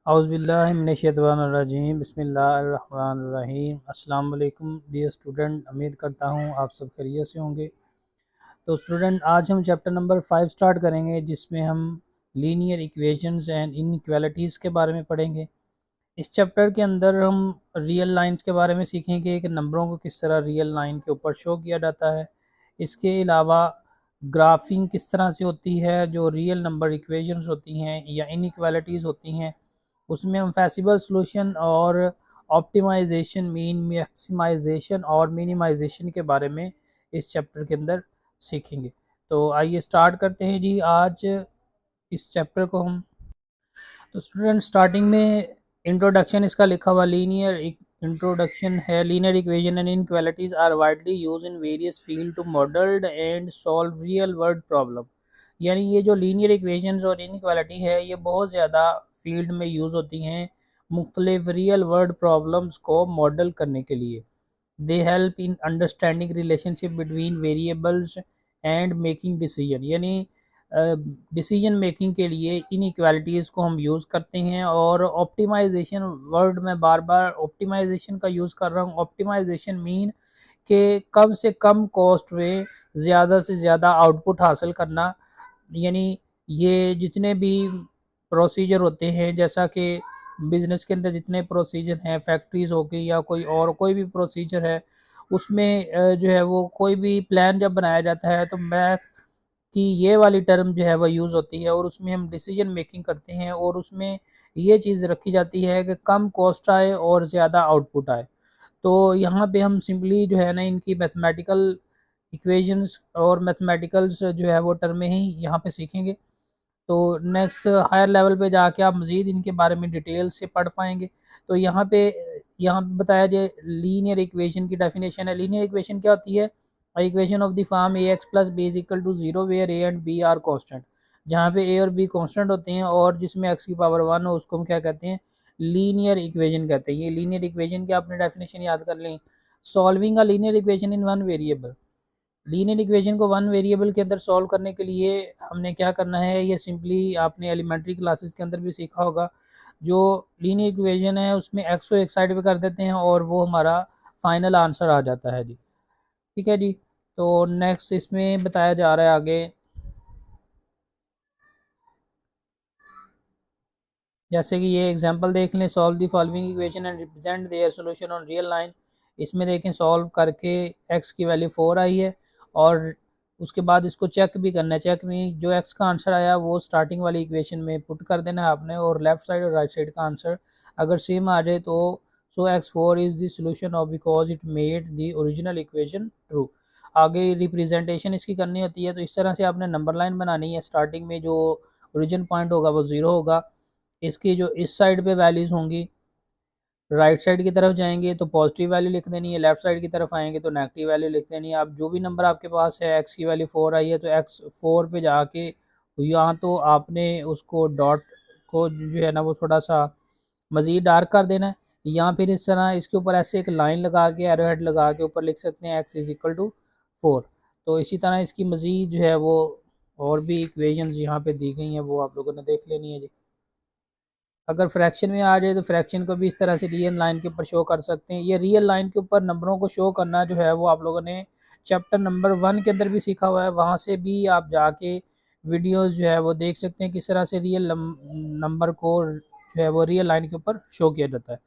औज़ुबिल्लाहिमिनश्शैतानिर्रजीम बिस्मिल्लाहिर्रहमानिर्रहीम। अस्सलाम वालेकुम डियर स्टूडेंट, उम्मीद करता हूँ आप सब खैरियत से होंगे। तो स्टूडेंट, आज हम चैप्टर नंबर 5 स्टार्ट करेंगे, जिसमें हम लीनियर इक्वेशंस एंड इनइक्वालिटीज़ के बारे में पढ़ेंगे। इस चैप्टर के अंदर हम रियल लाइंस के बारे में सीखेंगे कि नंबरों को किस तरह रियल लाइन के ऊपर शो किया जाता है। इसके अलावा ग्राफिंग किस तरह से होती है, जो रियल नंबर इक्वेशंस होती हैं या इनइक्वालिटीज़ होती हैं, उसमें हम फैसिबल सॉल्यूशन और ऑप्टिमाइजेशन, मीन मैक्सिमाइजेशन और मिनिमाइजेशन के बारे में इस चैप्टर के अंदर सीखेंगे। तो आइए स्टार्ट करते हैं जी आज इस चैप्टर को हम। तो स्टूडेंट, स्टार्टिंग में इंट्रोडक्शन इसका लिखा हुआ लीनियर इंट्रोडक्शन है। Linear equation and inequalities are widely use in various field to modelled and solve real world problem. यानी ये जो लीनियर इक्वेशंस और इनइक्वालिटी है, ये बहुत ज़्यादा फील्ड में यूज़ होती हैं मुख्तलिफ रियल वर्ल्ड प्रॉब्लम्स को मॉडल करने के लिए। They help in understanding relationship between variables and making decision. यानी डिसीजन मेकिंग के लिए इन इक्वालिटीज़ को हम यूज़ करते हैं। और ऑप्टिमाइजेशन, वर्ड में बार बार ऑप्टिमाइजेशन का यूज़ कर रहा हूँ। ऑप्टिमाइजेशन मीन के कम से कम कॉस्ट में ज़्यादा से ज़्यादा आउटपुट हासिल करना। यानी ये जितने भी प्रोसीजर होते हैं, जैसा कि बिज़नेस के अंदर जितने प्रोसीजर हैं, फैक्ट्रीज़ हो गई या कोई भी प्रोसीजर है, उसमें जो है वो कोई भी प्लान जब बनाया जाता है तो मैथ कि ये वाली टर्म जो है वह यूज़ होती है और उसमें हम डिसीजन मेकिंग करते हैं और उसमें ये चीज़ रखी जाती है कि कम कॉस्ट आए और ज़्यादा आउटपुट आए। तो यहाँ पे हम सिंपली जो है ना इनकी मैथमेटिकल इक्वेशंस और मैथमेटिकल्स जो है वो टर्में ही यहाँ पे सीखेंगे। तो नेक्स्ट हायर लेवल पे जाके आप मज़ीद इनके बारे में डिटेल से पढ़ पाएंगे। तो यहाँ पे बताया जाए लीनियर इक्वेशन की डेफिनेशन है। लीनियर इक्वेशन क्या होती है? Equation of the form a x plus b is equal to zero where a and b are constant. जहाँ पे ए और बी कॉन्स्टेंट होते हैं और जिसमें एक्स की पावर 1 हो, उसको हम क्या कहते हैं? लीनियर इक्वेशन कहते हैं। ये लीनियर इक्वेशन की आपने डेफिनेशन याद कर लें। Solving a linear equation in one variable. Linear equation को वन वेरिएबल के अंदर सॉल्व करने के लिए हमने क्या करना है, ये सिंपली आपने एलिमेंट्री क्लासेस के अंदर भी सीखा होगा। जो लीनियर इक्वेशन है उसमें एक्स को एक साइड पे कर देते हैं और वो हमारा फाइनल आंसर आ जाता है जी। ठीक है जी। तो नेक्स्ट इसमें बताया जा रहा है आगे, जैसे कि ये एग्जांपल देख लें। Solve the following equation and represent their solution on real line. इसमें देखें सॉल्व करके एक्स की वैल्यू 4 आई है और उसके बाद इसको चेक भी करना है। चेक में जो एक्स का आंसर आया वो स्टार्टिंग वाली इक्वेशन में पुट कर देना है आपने, और लेफ्ट साइड और राइट साइड का आंसर अगर सेम आ जाए तो सो x4 is the solution of because it made the original equation true. आगे रिप्रेजेंटेशन इसकी करनी होती है। तो इस तरह से आपने नंबर लाइन बनानी है। स्टार्टिंग में जो ओरिजिन पॉइंट होगा वो 0 होगा। इसकी जो इस साइड पे वैल्यूज़ होंगी, राइट साइड की तरफ जाएंगे तो पॉजिटिव वैल्यू लिख देनी है, लेफ्ट साइड की तरफ आएंगे तो नेगेटिव वैल्यू लिख देनी है। अब जो भी नंबर आपके पास है, एक्स की वैल्यू 4 आई है तो x4 पे जाके यहाँ तो आपने उसको डॉट को जो है ना वो थोड़ा सा मज़ीद डार्क कर देना है। या फिर इस तरह इसके ऊपर ऐसे एक लाइन लगा के, एरो हेड लगा के ऊपर लिख सकते हैं x इज़ इक्वल टू 4। तो इसी तरह इसकी मज़ीद जो है वो और भी इक्वेशंस यहाँ पे दी गई हैं, वो आप लोगों ने देख लेनी है जी। अगर फ्रैक्शन में आ जाए तो फ्रैक्शन को भी इस तरह से रियल लाइन के ऊपर शो कर सकते हैं। ये रियल लाइन के ऊपर नंबरों को शो करना जो है वो आप लोगों ने चैप्टर नंबर 1 के अंदर भी सीखा हुआ है। वहाँ से भी आप जाके वीडियोस जो है वो देख सकते हैं किस तरह से रियल नंबर को जो है वो रियल लाइन के ऊपर शो किया जाता है।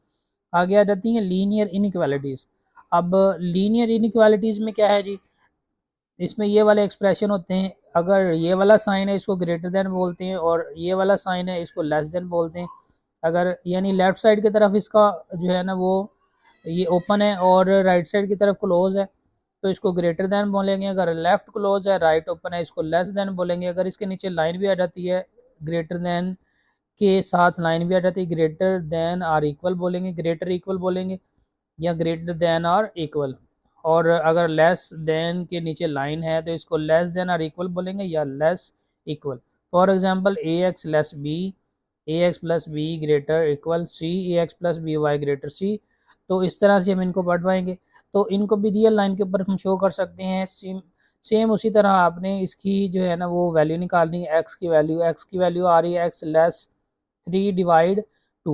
आगे आ जाती हैं लीनियर इनइक्वालिटीज़। अब लीनियर इनइक्वालिटीज़ में क्या है जी, इसमें ये वाले एक्सप्रेशन होते हैं। अगर ये वाला साइन है इसको ग्रेटर देन बोलते हैं और ये वाला साइन है इसको लेस देन बोलते हैं। अगर यानी लेफ़्ट साइड की तरफ इसका जो है ना वो ये ओपन है और राइट साइड की तरफ क्लोज है तो इसको ग्रेटर देन बोलेंगे। अगर लेफ़्ट क्लोज है, राइट ओपन है, इसको लेस देन बोलेंगे। अगर इसके नीचे लाइन भी आ जाती है, ग्रेटर देन के साथ लाइन भी आ जाती है, ग्रेटर देन आर इक्वल बोलेंगे, ग्रेटर इक्वल बोलेंगे या ग्रेटर देन आर इक्वल। और अगर लेस देन के नीचे लाइन है तो इसको लेस देन आर इक्वल बोलेंगे या less equal. For example a x less b, a x plus b greater equal c, a x plus b y greater c. तो इस तरह से हम इनको पढ़ पाएंगे। तो इनको भी रियल लाइन के ऊपर हम शो कर सकते हैं। सेम उसी तरह आपने इसकी जो है ना वो वैल्यू निकालनी है। एक्स की वैल्यू आ रही है एक्स लेस 3 डिवाइड 2।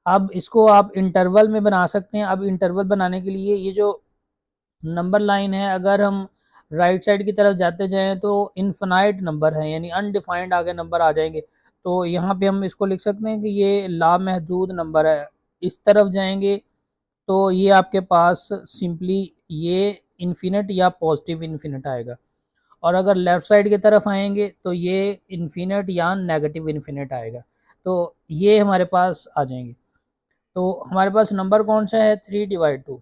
अब इसको आप इंटरवल में बना सकते हैं। अब इंटरवल बनाने के लिए ये जो नंबर लाइन है, अगर हम राइट साइड की तरफ जाते जाएं तो इनफिनाइट नंबर है, यानी अनडिफाइंड आगे नंबर आ जाएंगे। तो यहाँ पे हम इसको लिख सकते हैं कि ये लामहदूद नंबर है। इस तरफ जाएंगे तो ये आपके पास सिंपली ये इन्फिनिट या पॉजिटिव इन्फिनिट आएगा, और अगर लेफ़्ट साइड की तरफ आएंगे तो ये इन्फिनिट या नेगेटिव इन्फिनिट आएगा। तो ये हमारे पास आ जाएंगे। तो हमारे पास नंबर कौन सा है, 3/2।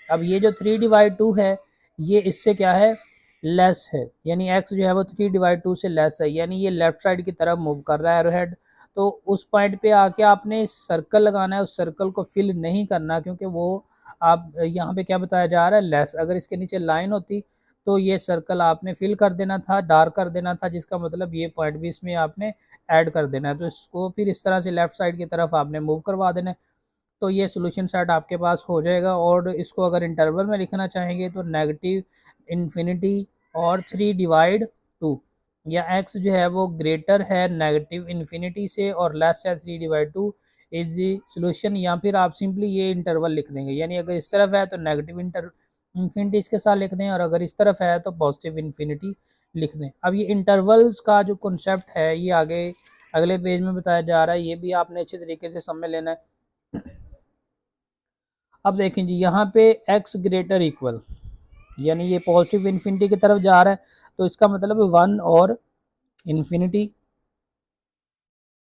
अब ये जो 3/2 है ये इससे क्या है, लेस है, यानी x जो है वो 3/2 से लेस है, यानी ये लेफ्ट साइड की तरफ मूव कर रहा है एरोहेड। तो उस पॉइंट पे आके आपने सर्कल लगाना है, उस सर्कल को फिल नहीं करना, क्योंकि वो आप यहाँ पे क्या बताया जा रहा है, लेस। अगर इसके नीचे लाइन होती तो ये सर्कल आपने फिल कर देना था, डार्क कर देना था, जिसका मतलब ये पॉइंट भी इसमें आपने ऐड कर देना है। तो इसको फिर इस तरह से लेफ्ट साइड की तरफ आपने मूव करवा देना है। तो ये सोल्यूशन सेट आपके पास हो जाएगा। और इसको अगर इंटरवल में लिखना चाहेंगे तो नेगेटिव इन्फिनिटी और 3/2, या x जो है वो ग्रेटर है नेगेटिव इन्फिनिटी से और लेस है 3/2 इज द सोल्यूशन। या फिर आप सिंपली ये इंटरवल लिख देंगे, यानी अगर इस तरफ है तो नेगेटिव इन्फिनिटी इसके साथ लिख दें, और अगर इस तरफ है तो पॉजिटिव इन्फिनिटी लिख दें। अब ये इंटरवल्स का जो कॉन्सेप्ट है ये आगे अगले पेज में बताया जा रहा है, ये भी आपने अच्छे तरीके से समझ लेना है। अब देखें जी, यहाँ पे x ग्रेटर इक्वल, यानी ये पॉजिटिव इन्फिनिटी की तरफ जा रहा है, तो इसका मतलब है 1 और इन्फिनिटी।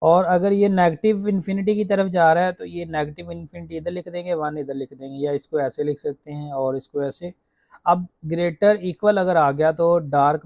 और अगर ये नेगेटिव इन्फिनिटी की तरफ जा रहा है तो ये नेगेटिव इन्फिनिटी इधर लिख देंगे, 1 इधर लिख देंगे, या इसको ऐसे लिख सकते हैं और इसको ऐसे। अब ग्रेटर इक्वल अगर आ गया तो डार्क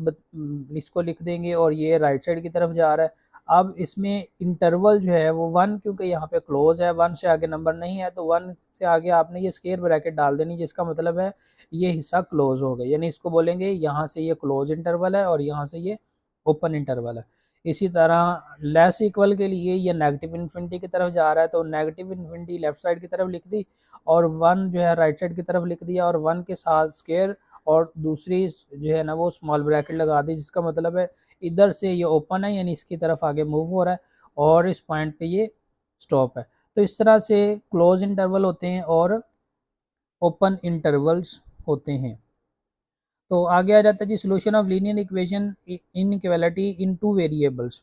इसको लिख देंगे, और ये राइट साइड की तरफ जा रहा है। अब इसमें इंटरवल जो है वो 1, क्योंकि यहाँ पे क्लोज है, 1 से आगे नंबर नहीं है, तो 1 से आगे आपने ये स्क्वायर ब्रैकेट डाल देनी, जिसका मतलब है ये हिस्सा क्लोज हो गया, यानी इसको बोलेंगे यहाँ से ये क्लोज इंटरवल है और यहाँ से ये ओपन इंटरवल है। इसी तरह लेस इक्वल के लिए ये नेगेटिव इन्फिनिटी की तरफ जा रहा है, तो नेगेटिव इन्फिनिटी लेफ्ट साइड की तरफ लिख दी, और 1 जो है राइट साइड की तरफ लिख दिया, और 1 के साथ स्क्वायर और दूसरी जो है ना वो स्मॉल ब्रैकेट लगा दी, जिसका मतलब है इधर से ये ओपन है, यानी इसकी तरफ आगे मूव हो रहा है, और इस पॉइंट पे ये स्टॉप है। तो इस तरह से क्लोज इंटरवल होते हैं और ओपन इंटरवल्स होते हैं। तो आगे आ जाता है जी, solution of linear equation inequality in two variables.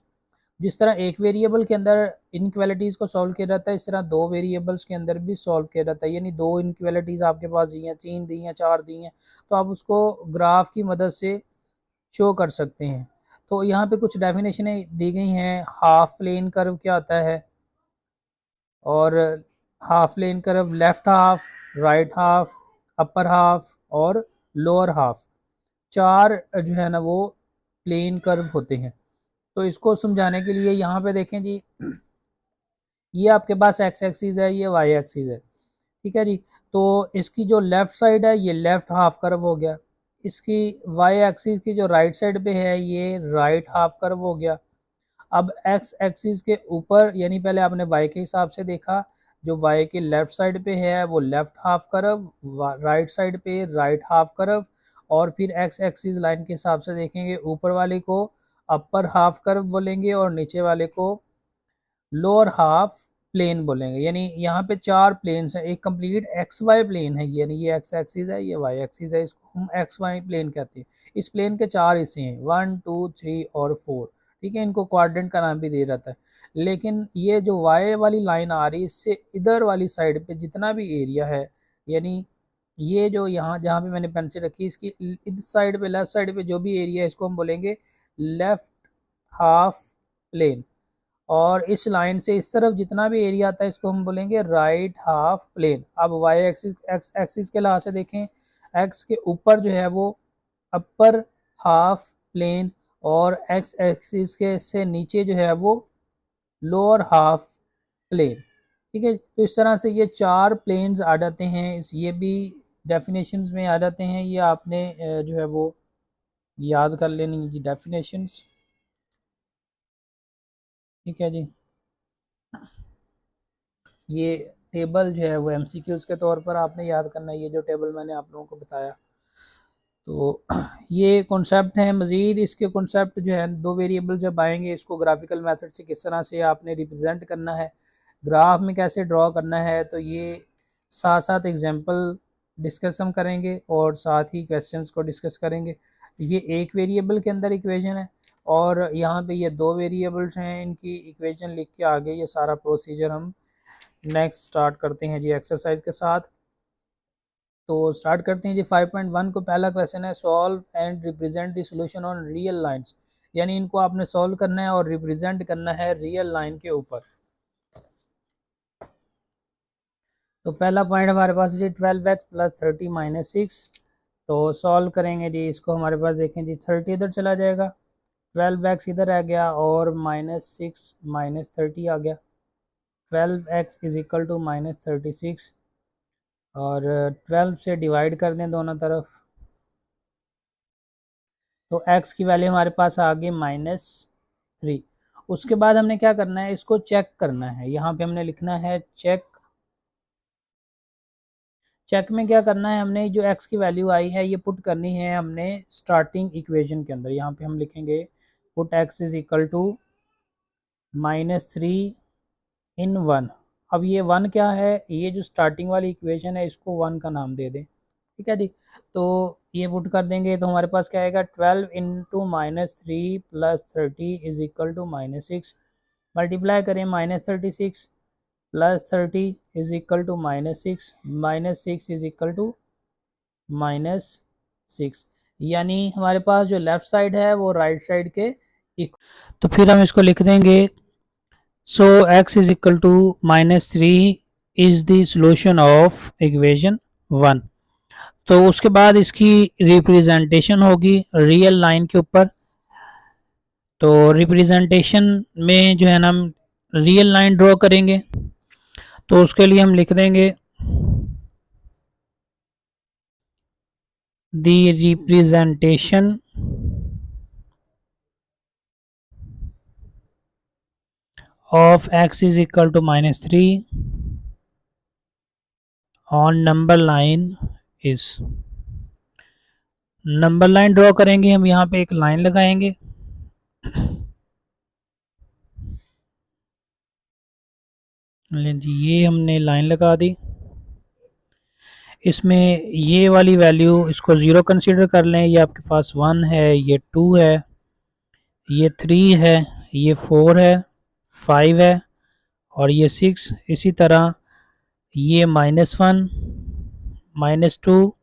जिस तरह एक वेरिएबल के अंदर इनइक्वालिटीज़ को सॉल्व किया जाता है, इस तरह दो वेरिएबल्स के अंदर भी सॉल्व किया जाता है, यानी दो इनइक्वालिटीज़ आपके पास दी हैं, 3 दी हैं, 4 दी हैं, तो आप उसको ग्राफ की मदद से शो कर सकते हैं। तो यहाँ पे कुछ डेफिनेशनें दी गई हैं। हाफ प्लेन कर्व क्या होता है, और half plane curve left half, right half, upper half और लोअर हाफ, 4 जो है ना वो प्लेन कर्व होते हैं। तो इसको समझाने के लिए यहाँ पे देखें जी, ये आपके पास एक्स एक्सिस है, ये वाई एक्सिस है, ठीक है जी। तो इसकी जो लेफ़्ट साइड है ये लेफ़्ट हाफ कर्व हो गया, इसकी वाई एक्सिस की जो राइट साइड पे है ये राइट हाफ कर्व हो गया। अब एक्स एक्सिस के ऊपर, यानी पहले आपने वाई के हिसाब से देखा, जो वाई के लेफ़्ट साइड पे है वो left half curve, right side पे राइट हाफ कर्व, और फिर एक्स एक्सिस लाइन के हिसाब से देखेंगे, ऊपर वाले को अपर हाफ कर्व बोलेंगे और नीचे वाले को लोअर हाफ प्लेन बोलेंगे। यानी यहाँ पे 4 प्लेन्स हैं, एक कंप्लीट एक्स वाई प्लेन है, यानी ये एक्स एक्सिस है, ये वाई एक्सिस है, इसको हम एक्स वाई प्लेन कहते हैं। इस प्लेन के 4 हिस्से हैं, 1 2 3 और 4, ठीक है। इनको क्वाड्रेंट का नाम भी दिया जाता है। लेकिन ये जो वाई वाली लाइन आ रही है, इससे इधर वाली साइड पे जितना भी एरिया है, यानी ये जो यहाँ जहाँ पे मैंने पेंसिल रखी, इसकी इस साइड पे लेफ्ट साइड पे जो भी एरिया है, इसको हम बोलेंगे लेफ्ट हाफ प्लेन। और इस लाइन से इस तरफ जितना भी एरिया आता है इसको हम बोलेंगे राइट हाफ प्लेन। अब वाई एक्सिस एक्स एक्सिस के लिहाज से देखें, एक्स के ऊपर जो है वो अपर हाफ प्लेन, और एक्स एक्सिस के से नीचे जो है वो लोअर हाफ प्लेन, ठीक है। तो इस तरह से ये 4 प्लेन्स आ जाते हैं, इस ये भी डेफिनेशंस में आ जाते हैं। ये आपने जो है वो याद कर लेनी जी डेफिनेशंस, ठीक है जी। ये टेबल जो है वो एमसीक्यूज़ के तौर पर आपने याद करना है, ये जो टेबल मैंने आप लोगों को बताया। तो ये कॉन्सेप्ट है। मज़ीद इसके कॉन्सेप्ट जो है, दो वेरिएबल जब आएंगे इसको ग्राफिकल मेथड से किस तरह से आपने रिप्रेजेंट करना है, ग्राफ में कैसे ड्रॉ करना है, तो ये साथ साथ एग्जांपल डिस्कस हम करेंगे और साथ ही क्वेश्चंस को डिस्कस करेंगे। ये एक वेरिएबल के अंदर इक्वेशन है और यहाँ पे ये दो वेरिएबल्स हैं, इनकी इक्वेशन लिख के आगे ये सारा प्रोसीजर हम नेक्स्ट स्टार्ट करते हैं जी एक्सरसाइज के साथ। तो स्टार्ट करते हैं जी 5.1 को। पहला क्वेश्चन है solve and represent the solution on real lines, यानी इनको आपने सॉल्व करना है और रिप्रेजेंट करना है रियल लाइन के ऊपर। तो पहला पॉइंट हमारे पास जी 12x प्लस 30 माइनस 6। तो सॉल्व करेंगे जी इसको। हमारे पास देखें जी 30 इधर चला जाएगा, 12x इधर आ गया और माइनस 6 माइनस 30 आ गया। 12x is equal to minus 36 और 12 से डिवाइड कर दें दोनों तरफ, तो x की वैल्यू हमारे पास आ गई -3। उसके बाद हमने क्या करना है, इसको चेक करना है। यहाँ पे हमने लिखना है चेक। चेक में क्या करना है, हमने जो x की वैल्यू आई है ये पुट करनी है हमने स्टार्टिंग इक्वेशन के अंदर। यहाँ पे हम लिखेंगे put x is equal to -3 in 1। अब ये 1 क्या है, ये जो स्टार्टिंग वाली इक्वेशन है इसको 1 का नाम दे दें, ठीक है जी। तो ये पुट कर देंगे तो हमारे पास क्या आएगा, 12 into -3 plus 30 is equal to -6। Multiply करें -36 plus 30 is equal to -6, -6 is equal to -6, यानी हमारे पास जो लेफ्ट साइड है वो राइट साइड के तो फिर हम इसको लिख देंगे so x is equal to -3 is the solution of equation 1। तो उसके बाद इसकी रिप्रेजेंटेशन होगी रियल लाइन के ऊपर। तो रिप्रेजेंटेशन में जो है ना हम रियल लाइन ड्रॉ करेंगे, तो उसके लिए हम लिख देंगे the representation of x is equal to -3 on number line is. Number line draw करेंगे हम, यहाँ पे एक लाइन लगाएंगे। ये हमने लाइन लगा दी। इसमें ये वाली वैल्यू इसको 0 कंसीडर कर लें। ये आपके पास 1 है, ये 2 है, ये 3 है, ये 4 है, 5 है और ये 6। इसी तरह ये -1, -2,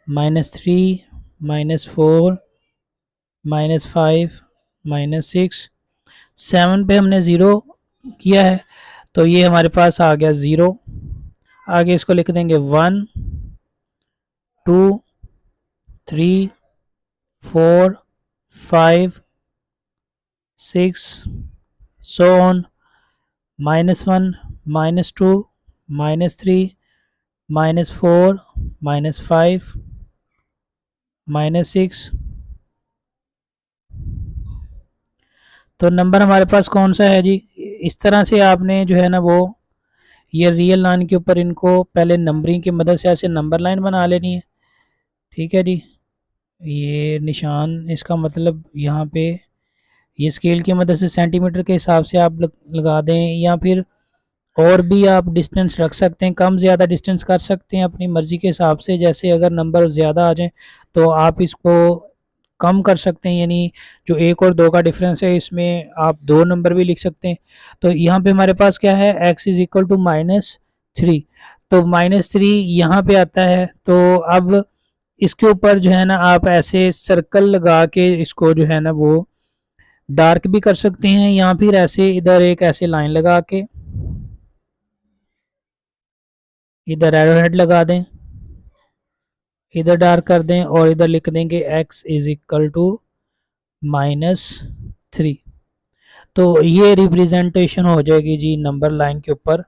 -3, -4, -5, -6, 7 पे हमने 0 किया है तो ये हमारे पास आ गया 0। आगे इसको लिख देंगे 1, 2, 3, 4, 5, 6 so on, -1, -2, -3, -4, -5, -6। तो नंबर हमारे पास कौन सा है जी। इस तरह से आपने जो है ना वो ये रियल लाइन के ऊपर इनको पहले नंबरिंग की मदद से ऐसे नंबर लाइन बना लेनी है, ठीक है जी। ये निशान इसका मतलब यहाँ पे ये स्केल की मदद से सेंटीमीटर के हिसाब से आप लगा दें, या फिर और भी आप डिस्टेंस रख सकते हैं, कम ज़्यादा डिस्टेंस कर सकते हैं अपनी मर्ज़ी के हिसाब से। जैसे अगर नंबर ज़्यादा आ जाए तो आप इसको कम कर सकते हैं, यानी जो 1 और 2 का डिफरेंस है इसमें आप 2 नंबर भी लिख सकते हैं। तो यहाँ पे हमारे पास क्या है, x इज इक्वल टू -3। तो -3 यहाँ पे आता है। तो अब इसके ऊपर जो है ना आप ऐसे सर्कल लगा के इसको जो है ना वो डार्क भी कर सकते हैं, या फिर ऐसे इधर एक ऐसे लाइन लगा के इधर एरो हेड लगा दें, इधर डार्क कर दें और इधर लिख देंगे x इज इक्वल टू -3। तो ये रिप्रेजेंटेशन हो जाएगी जी नंबर लाइन के ऊपर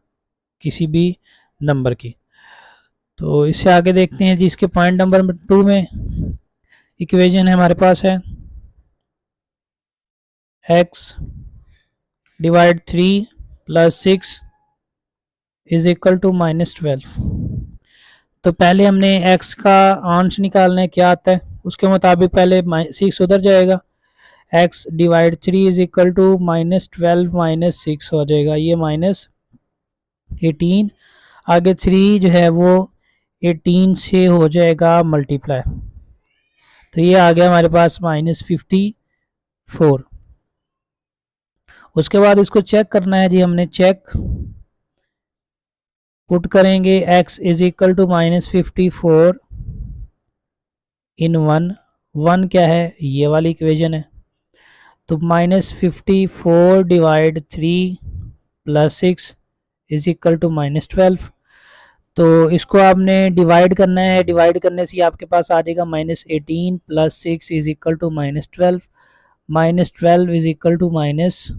किसी भी नंबर की। तो इससे आगे देखते हैं जी। इसके पॉइंट नंबर 2 में इक्वेशन है हमारे पास है x divide 3 plus 6 is equal to -12। तो पहले हमने x का अंश निकालना है, क्या आता है उसके मुताबिक पहले 6 उधर जाएगा। x divide 3 is equal to -12 -6 हो जाएगा, ये -12 18, आगे 3 जो है वो 18 से हो जाएगा मल्टीप्लाई, तो ये आ गया हमारे पास -54। उसके बाद इसको चेक करना है जी, हमने चेक पुट करेंगे x इज इक्वल टू -54 इन 1। 1 क्या है, ये वाली इक्वेशन है, तो -54 divide 3 plus 6 is equal to -12। तो इसको आपने डिवाइड करना है, डिवाइड करने से आपके पास आ जाएगा -18 plus 6 is equal to -12, -12 is equal to -12।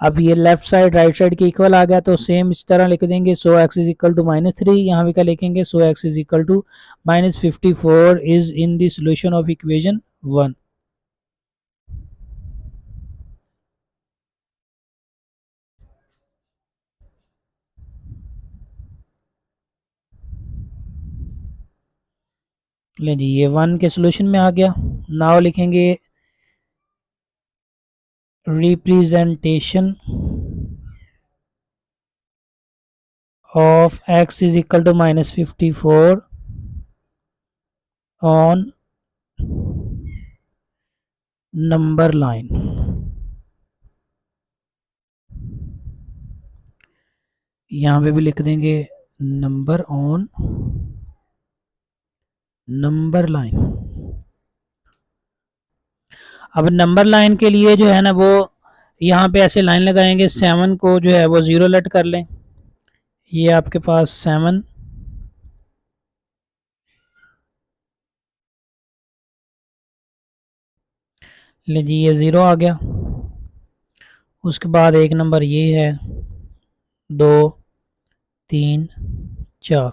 अब ये लेफ्ट साइड राइट साइड के इक्वल आ गया, तो सेम इस तरह लिख देंगे, so x is equal to -3, यहाँ पे क्या लिखेंगे, so x is equal to -54 is in the solution of equation 1। ले जी, ये 1 के सॉल्यूशन में आ गया। नाउ लिखेंगे representation of x is equal to -54 on number line. यहाँ पे भी लिख देंगे नंबर ऑन नंबर लाइन। अब नंबर लाइन के लिए जो है ना वो यहाँ पे ऐसे लाइन लगाएंगे, 7 को जो है वो 0 लेट कर लें, ये आपके पास 7, ले जी ये 0 आ गया। उसके बाद एक नंबर ये है, 2 3 4,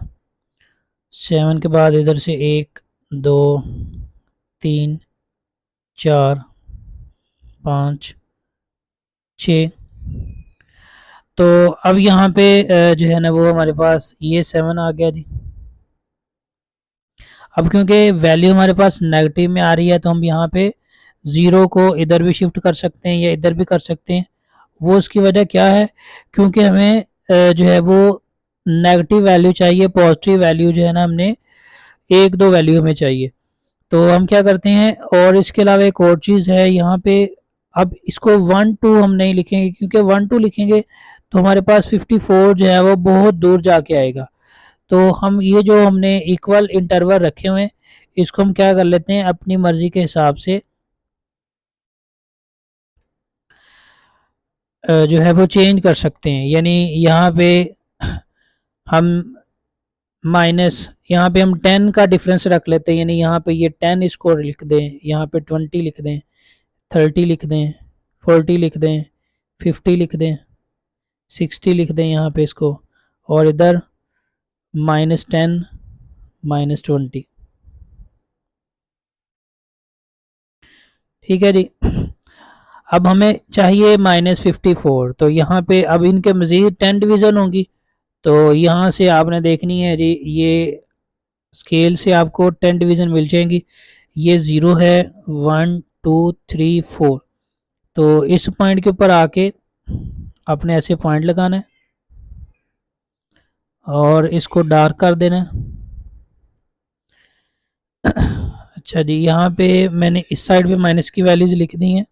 7 के बाद इधर से 1 2 3 4 5 6। तो अब यहाँ पे जो है ना वो हमारे पास ये 7 आ गया जी। अब क्योंकि वैल्यू हमारे पास नेगेटिव में आ रही है, तो हम यहाँ पे 0 को इधर भी शिफ्ट कर सकते हैं या इधर भी कर सकते हैं। वो उसकी वजह क्या है, क्योंकि हमें जो है वो नेगेटिव वैल्यू चाहिए, पॉजिटिव वैल्यू जो है ना हमने 1 2 वैल्यू हमें चाहिए। तो हम क्या करते हैं, और इसके अलावा एक और चीज़ है यहाँ पे, अब इसको 1 2 हम नहीं लिखेंगे, क्योंकि 1 2 लिखेंगे तो हमारे पास 54 जो है वो बहुत दूर जाके आएगा। तो हम ये जो हमने इक्वल इंटरवल रखे हुए हैं, इसको हम क्या कर लेते हैं, अपनी मर्जी के हिसाब से जो है वो चेंज कर सकते हैं। यानी यहाँ पे हम माइनस, यहाँ पे हम 10 का डिफरेंस रख लेते हैं, यानी यहाँ पे ये 10 इसको लिख दें, यहाँ पे 20 लिख दें, 30 लिख दें, 40 लिख दें, 50 लिख दें, 60 लिख दें यहाँ पे इसको, और इधर -10 -20। ठीक है जी। अब हमें चाहिए -54, तो यहाँ पे अब इनके मज़ीद 10 डिवीज़न होंगी, तो यहाँ से आपने देखनी है जी, ये स्केल से आपको 10 डिवीज़न मिल जाएंगी। ये 0 है, 1 2 3 4, तो इस पॉइंट के ऊपर आके आपने ऐसे पॉइंट लगाना है और इसको डार्क कर देना है। अच्छा जी, यहाँ पे मैंने इस साइड पे माइनस की वैल्यूज़ लिख दी हैं,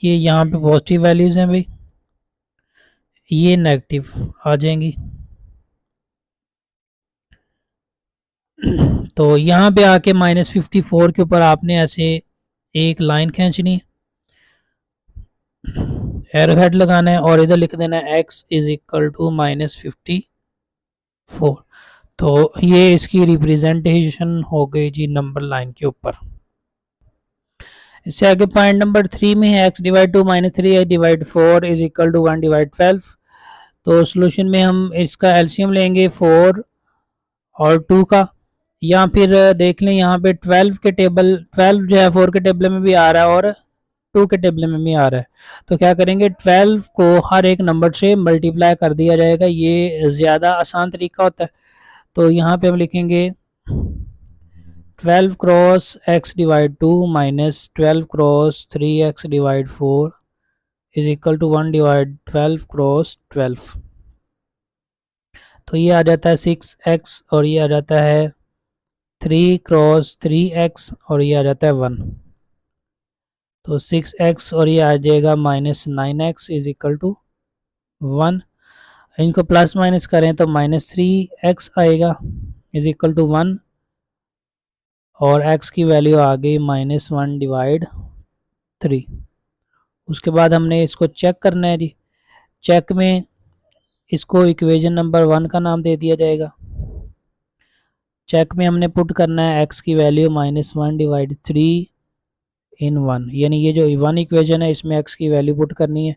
ये यहाँ पे पॉजिटिव वैल्यूज़ हैं भाई, ये नेगेटिव आ जाएंगी। तो यहाँ पे आके -54 के ऊपर आपने ऐसे एक लाइन खींचनी, एरो हेड लगाना है और इधर लिख देना है x इज इक्वल टू -54। तो ये इसकी रिप्रेजेंटेशन हो गई जी नंबर लाइन के ऊपर। इससे आगे पॉइंट नंबर 3 में है x divide two -3 divide 4 is equal to 1 divide 12। तो सोल्यूशन में हम इसका एलसीएम लेंगे 4 और 2 का, या फिर देख लें यहाँ पे 12 के टेबल, 12 जो है 4 के टेबल में भी आ रहा है और 2 के टेबल में भी आ रहा है। तो क्या करेंगे, 12 को हर एक नंबर से मल्टीप्लाई कर दिया जाएगा, ये ज़्यादा आसान तरीका होता है। तो यहाँ पे हम लिखेंगे 12 cross x divide 2 minus 12 cross 3x divide 4 is equal to 1 divide 12 cross 12। तो ये आ जाता है 6x और ये आ जाता है 3 क्रॉस 3x और ये आ जाता है 1। तो 6x और ये आ जाएगा -9x इज इक्वल टू 1। इनको प्लस माइनस करें तो -3x आएगा इज इक्वल टू 1 और x की वैल्यू आ गई -1 डिवाइड 3। उसके बाद हमने इसको चेक करना है जी। चेक में इसको इक्वेशन नंबर 1 का नाम दे दिया जाएगा। चेक में हमने पुट करना है x की वैल्यू -1 डिवाइड 3 इन 1, यानी ये जो 1 इक्वेशन है इसमें x की वैल्यू पुट करनी है।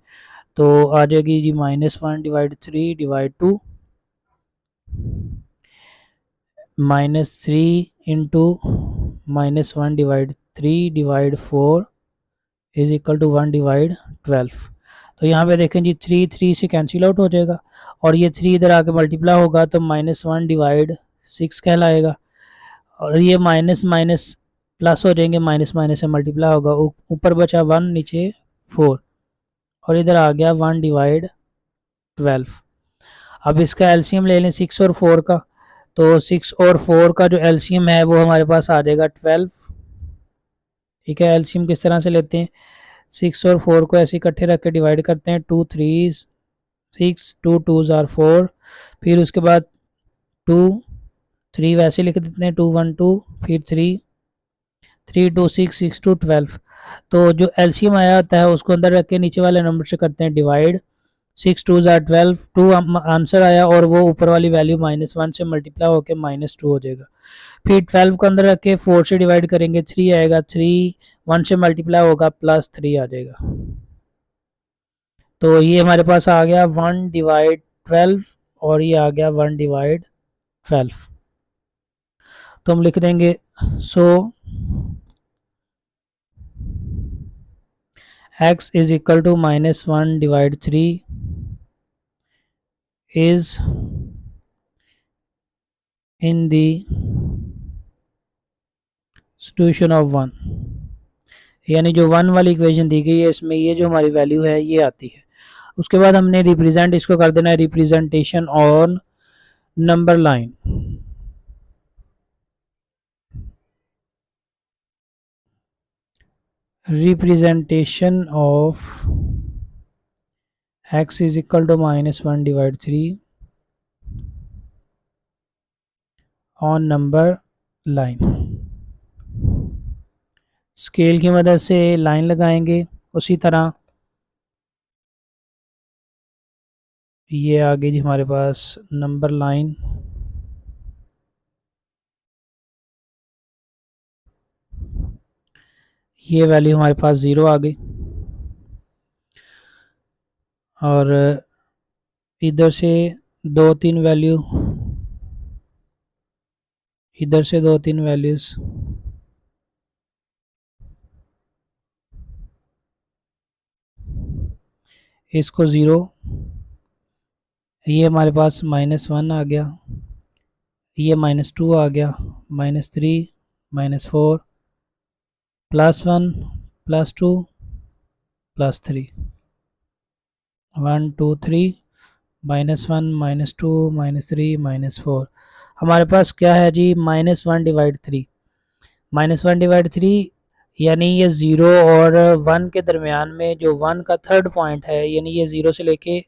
तो आ जाएगी जी -1 divide 3 divide 2 -3 into -1 divide 3 divide 4 is equal to 1 divide 12। तो यहाँ पे देखें जी 3 से कैंसिल आउट हो जाएगा और ये 3 इधर आके मल्टीप्लाई होगा तो -1 डिवाइड 6 कहलाएगा और ये माइनस माइनस प्लस हो जाएंगे, माइनस माइनस से मल्टीप्लाई होगा, ऊपर बचा 1 नीचे 4 और इधर आ गया 1 डिवाइड 12। अब इसका एलसीएम ले लें 6 और 4 का। तो 6 और 4 का जो एलसीएम है वो हमारे पास आ जाएगा 12। ठीक है, एलसीएम किस तरह से लेते हैं, 6 और 4 को ऐसे इकट्ठे रख के डिवाइड करते हैं, 2 3 6 2 2 आर 4, फिर उसके बाद 2 3 वैसे लिख देते हैं 2 1 2, फिर 3 3 2 6 6 2 12। तो जो एलसीएम आया होता है उसको अंदर रख के नीचे वाले नंबर से करते हैं डिवाइड, 6 2 ज़ार 12, 2 आंसर आया और वो ऊपर वाली वैल्यू -1 से मल्टीप्लाई होकर -2 हो जाएगा। फिर 12 को अंदर रख के 4 से डिवाइड करेंगे, 3 आएगा, 3 1 से मल्टीप्लाई होगा +3 आ जाएगा। तो ये हमारे पास आ गया 1 डिवाइड 12 और ये आ गया 1 डिवाइड 12। तो हम लिख देंगे so x is equal to -1 divide 3 is in the solution of 1, यानी जो 1 वाली इक्वेशन दी गई है इसमें ये जो हमारी वैल्यू है ये आती है। उसके बाद हमने रिप्रेजेंट इसको कर देना है representation on number line. Representation of x is equal to -1 divide 3 on number line. Scale की मदद से लाइन लगाएंगे, उसी तरह ये आ गई जी हमारे पास नंबर लाइन। ये वैल्यू हमारे पास 0 आ गई और इधर से 2 3 वैल्यू, इधर से 2 3 वैल्यूज, इसको 0, ये हमारे पास -1 आ गया, ये -2 आ गया, -3 -4 +1 +2 +3 1 2 3 -1 -2 -3 -4। हमारे पास क्या है जी -1 डिवाइड 3, -1 डिवाइड 3 यानी ये 0 और 1 के दरमियान में जो 1 का थर्ड पॉइंट है, यानी ये 0 से लेके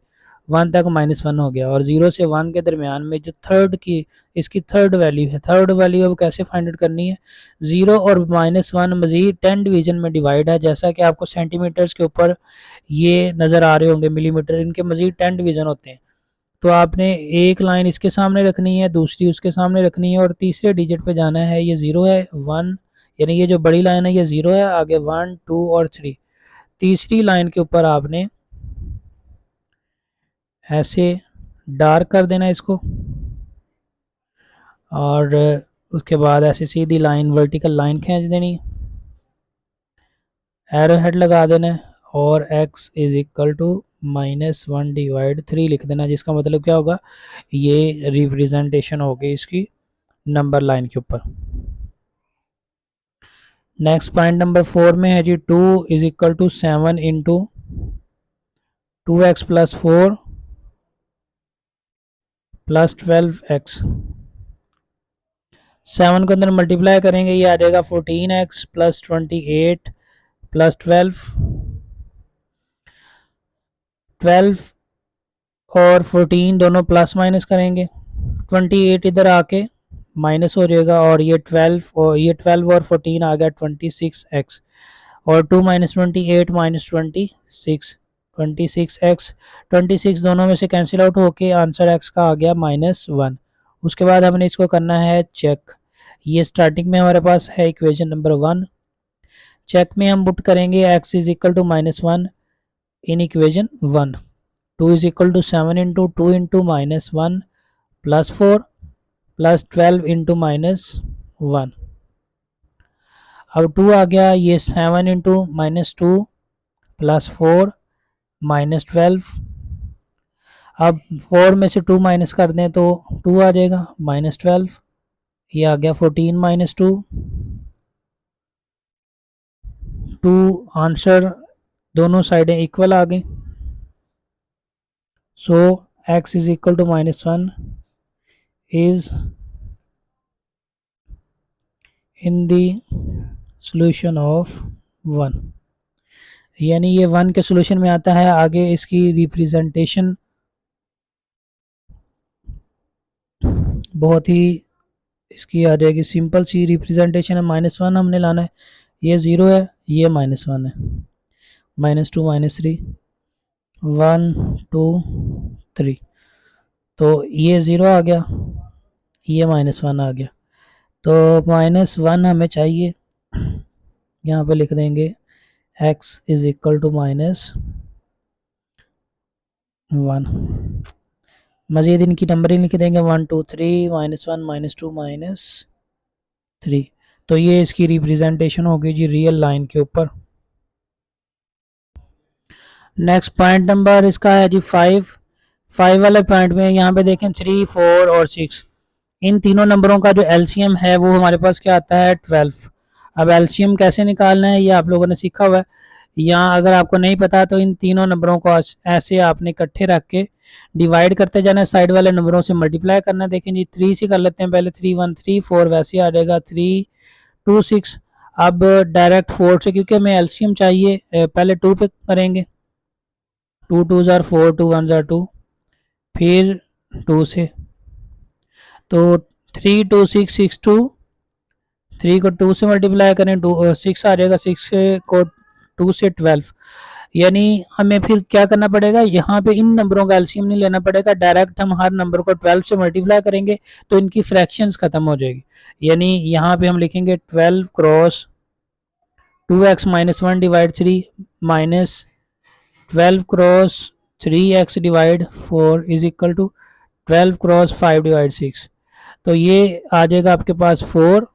1 तक -1 हो गया और 0 से 1 के दरमियान में जो थर्ड की इसकी थर्ड वैल्यू है, थर्ड वैल्यू अब कैसे फाइंड आउट करनी है, 0 और -1 मजीद 10 डिवीजन में डिवाइड है, जैसा कि आपको सेंटीमीटर्स के ऊपर ये नज़र आ रहे होंगे मिलीमीटर, इनके मजीद 10 डिवीजन होते हैं। तो आपने एक लाइन इसके सामने रखनी है, दूसरी उसके सामने रखनी है और तीसरे डिजिट पे जाना है, ये 0 है 1, यानी ये जो बड़ी लाइन है ये 0 है, आगे 1 2 और 3, तीसरी लाइन के ऊपर आपने ऐसे डार्क कर देना इसको और उसके बाद ऐसे सीधी लाइन वर्टिकल लाइन खींच देनी, एरो हेड लगा देना और x is equal to -1 divide 3 लिख देना, जिसका मतलब क्या होगा, ये रिप्रेजेंटेशन होगी इसकी नंबर लाइन के ऊपर। नेक्स्ट पॉइंट नंबर 4 में है जी 2 is equal to 7 into 2x plus 4 plus 12x। 7 को अंदर मल्टीप्लाई करेंगे, ये आ जाएगा 14x प्लस 28 प्लस 12 और 14 दोनों प्लस माइनस करेंगे, 28 इधर आके माइनस हो जाएगा, और ये 12 और 14 आ गया 26x, और 2 माइनस 28 माइनस 26 26 दोनों में से कैंसिल आउट होके आंसर x का आ गया -1। उसके बाद हमने इसको करना है चेक। ये स्टार्टिंग में हमारे पास है इक्वेशन नंबर 1। चेक में हम पुट करेंगे x is equal to -1 in equation 1। 2 is equal to 7 into 2 into -1 plus 4 plus 12 into -1। अब 2 आ गया, ये 7 इंटू -2 प्लस 4 -12। अब 4 में से 2 माइनस कर दें तो 2 आ जाएगा -12। ये आ गया 14 माइनस 2। 2 आंसर दोनों साइडें इक्वल आ गई। So x is equal to -1 is in the solution of 1, यानी ये 1 के सॉल्यूशन में आता है। आगे इसकी रिप्रेजेंटेशन बहुत ही इसकी आ जाएगी, सिंपल सी रिप्रेजेंटेशन है। -1 हमने लाना है, ये 0 है, ये -1 है, -2 -3 1 2 3, तो ये 0 आ गया, ये -1 आ गया, तो -1 हमें चाहिए। यहाँ पे लिख देंगे x इज इक्वल टू -1। मजीद इनकी नंबरिंग लिख देंगे 1 2 3 -1 -2 -3। तो ये इसकी रिप्रेजेंटेशन होगी जी रियल लाइन के ऊपर। नेक्स्ट पॉइंट नंबर इसका है जी 5 वाले पॉइंट में यहाँ पे देखें 3 4 और 6, इन तीनों नंबरों का जो एलसीएम है वो हमारे पास क्या आता है 12। अब एलसीएम कैसे निकालना है ये आप लोगों ने सीखा हुआ है। यहाँ अगर आपको नहीं पता तो इन तीनों नंबरों को ऐसे आपने इकट्ठे रख के डिवाइड करते जाना है, साइड वाले नंबरों से मल्टीप्लाई करना है। देखें जी 3 से कर लेते हैं पहले, 3 1 3 4 वैसे आ जाएगा 3 2 6। अब डायरेक्ट 4 से, क्योंकि हमें एलसीएम चाहिए, पहले 2 पे करेंगे, 2 2 ज़ार 4 2 1 ज़ार 2, फिर 2 से, तो 3 2 6 6 2, 3 को 2 से मल्टीप्लाई करें 6 आ जाएगा, 6 को 2 से 12। यानी हमें फिर क्या करना पड़ेगा, यहाँ पे इन नंबरों का एलसीएम नहीं लेना पड़ेगा, डायरेक्ट हम हर नंबर को 12 से मल्टीप्लाई करेंगे तो इनकी फ्रैक्शंस खत्म हो जाएगी। यानी यहाँ पे हम लिखेंगे 12 cross 2x -1 divide 3 minus 12 cross 3x divide 4 is equal to 12 cross 5 divide 6। तो ये आ जाएगा आपके पास 4,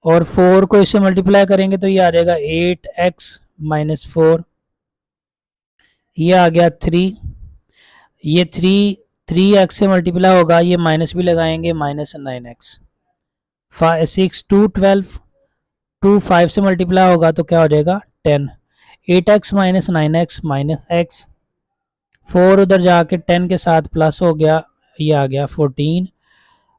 और 4 को इससे मल्टीप्लाई करेंगे तो ये आ जाएगा 8x -4। ये आ गया 3, ये 3x से मल्टीप्लाई होगा, ये माइनस भी लगाएंगे, -9x। 6 2 12, 2 5 से मल्टीप्लाई होगा तो क्या हो जाएगा 10। 8x -9x -x, 4 उधर जाके 10 के साथ प्लस हो गया, ये आ गया 14।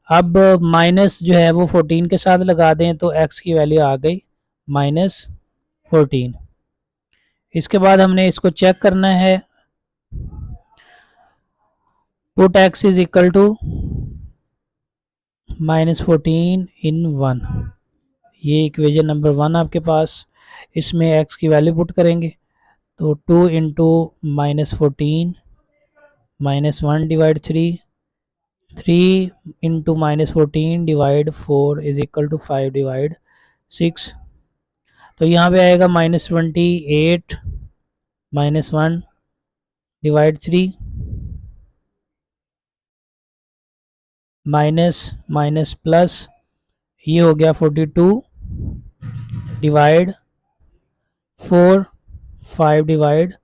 अब माइनस जो है वो 14 के साथ लगा दें तो x की वैल्यू आ गई -14। इसके बाद हमने इसको चेक करना है, put x is equal to -14 in 1। ये इक्वेशन नंबर 1 आपके पास, इसमें x की वैल्यू पुट करेंगे तो 2 into -14 -1 divide 3, 3 into -14 divide 4 is equal to 5 divide 6। तो यहाँ पे आएगा -28 -1 डिवाइड 3 माइनस माइनस प्लस, ये हो गया 42 डिवाइड 4 5 डिवाइड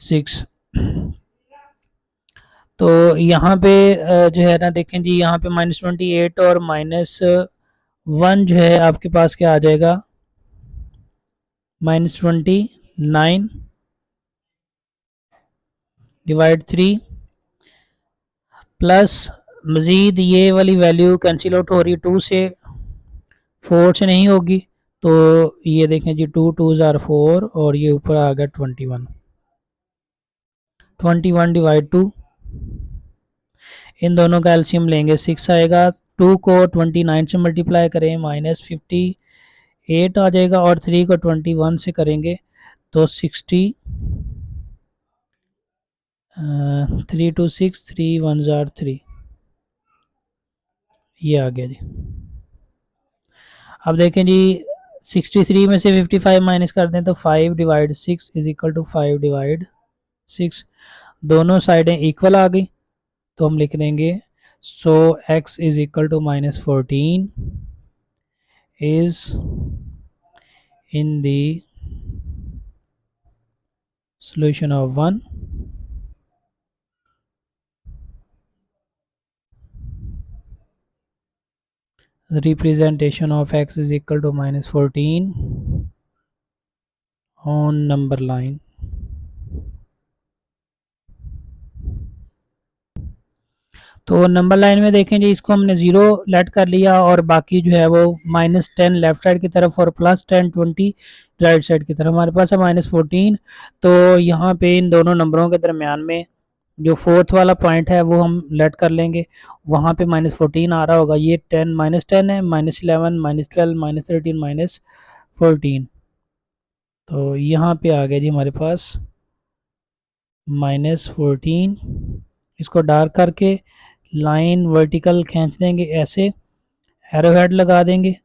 6। तो यहाँ पे जो है ना देखें जी, यहाँ पे -28 और -1 जो है आपके पास क्या आ जाएगा -29। डिवाइड 3 प्लस मज़ीद ये वाली वैल्यू कैंसिल आउट हो रही है, 2 से 4 से नहीं होगी, तो ये देखें जी 2 2 ज़ार 4 और ये ऊपर आ गया 21। 21 डिवाइड 2, इन दोनों का एलसीएम लेंगे 6 आएगा। 2 को 29 से मल्टीप्लाई करें -58 आ जाएगा, और 3 को 21 से करेंगे तो 60, 3 2 6 3 1 ज़ार 3, ये आ गया जी। अब देखें जी 63 में से 55 माइनस कर दें तो 5 divide 6 is equal to 5 divide 6, दोनों साइडें इक्वल आ गई, तो हम लिख देंगे so x is equal to -14 is in the solution of 1, representation of x is equal to -14 on number line। तो नंबर लाइन में देखें जी, इसको हमने 0 लेट कर लिया और बाकी जो है वो -10 लेफ्ट साइड की तरफ और +10 20 राइट साइड की तरफ, हमारे पास है -14। तो यहाँ पे इन दोनों नंबरों के दरमियान में जो फोर्थ वाला पॉइंट है वो हम लेट कर लेंगे, वहाँ पे -14 आ रहा होगा, ये 10 -10 है, -11 -12 -13 -14, तो यहाँ पे आ गया जी हमारे पास -14। इसको डार्क करके लाइन वर्टिकल खींच देंगे ऐसे, एरो हेड लगा देंगे,